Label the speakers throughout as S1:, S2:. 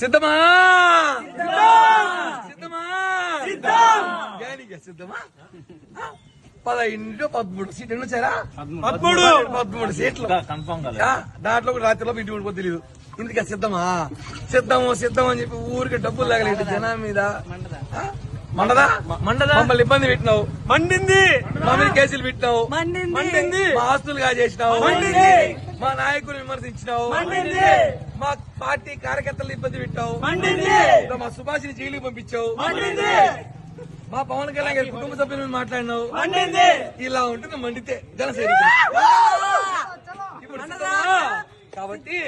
S1: సిద్ధమా సిద్ధమా సిద్ధమా 13 సీట్లు వచ్చారా 13 సీట్లు దాంట్లో కూడా రాత్రిలో ఇంటి ఉండిపో తెలియదు ఇందుకే సిద్ధమా సిద్ధం అని చెప్పి ఊరికి డబ్బులు లాగలేదు జనం మీద మండదా మమ్మల్ని ఇబ్బంది పెట్టినావు మండింది మా మీద కేసులు పెట్టినావు మండింది మా ఆస్తులు కాజేసినావు మా నాయకులు విమర్శించినావు మా పార్టీ కార్యకర్తలు ఇబ్బంది పెట్టావు మా సుభాష్ని జైలుకి పంపించావు మా పవన్ కళ్యాణ్ గారి కుటుంబ సభ్యుల మీద మాట్లాడినావు ఇలా ఉంటుంది మండితే జనసేన కాబట్టి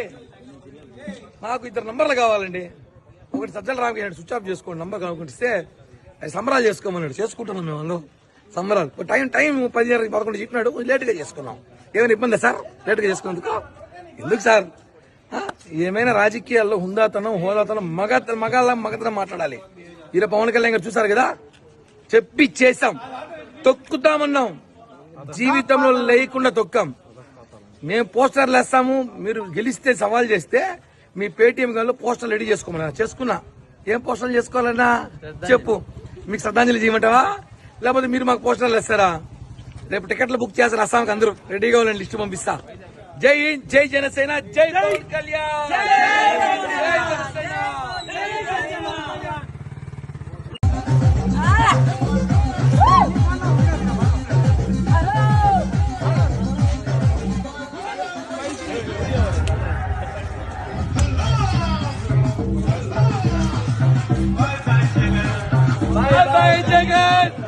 S1: మాకు 2 నంబర్లు కావాలండి. ఒకటి సజ్జల రామకృష్ణ స్విచ్ ఆఫ్ చేసుకోండి నంబర్ కనుక్కుంటే అది సంబరాలు చేసుకోమన్నాడు. చేసుకుంటున్నాం మేము వాళ్ళు సంబరాలు. టైం 10-11 చెప్పినాడు, లేటుగా చేసుకున్నాం. ఏమైనా ఇబ్బంది సార్ లేటుగా చేసుకున్నందుకు? ఎందుకు సార్? ఏమైనా రాజకీయాల్లో హుందాతనం హోదాతనం మగతనం మాట్లాడాలి. ఈరోజు పవన్ కళ్యాణ్ గారు చూసారు కదా, చెప్పి చేశాం, తొక్కుతామన్నాం, జీవితంలో లేకుండా తొక్కాం. మేము పోస్టర్లు వేస్తాము, మీరు గెలిస్తే సవాల్ చేస్తే మీ పేటీఎం గన్లో పోస్టర్లు రెడీ చేసుకోమన్నా. చేసుకున్నా. ఏం పోస్టర్లు చేసుకోవాలన్నా చెప్పు. మీకు శ్రద్ధాంజలి చేయమంటావా, లేకపోతే మీరు మాకు పోస్టర్లు వేస్తారా? రేపు టికెట్లు బుక్ చేస్తారు అస్సాంకి, అందరూ రెడీగా ఉండండి, లిస్టు పంపిస్తా. జై హింద్, జై జనసేన, జై పవన్ కళ్యాణ్, జై జనసేన. Bye bye, Jagan.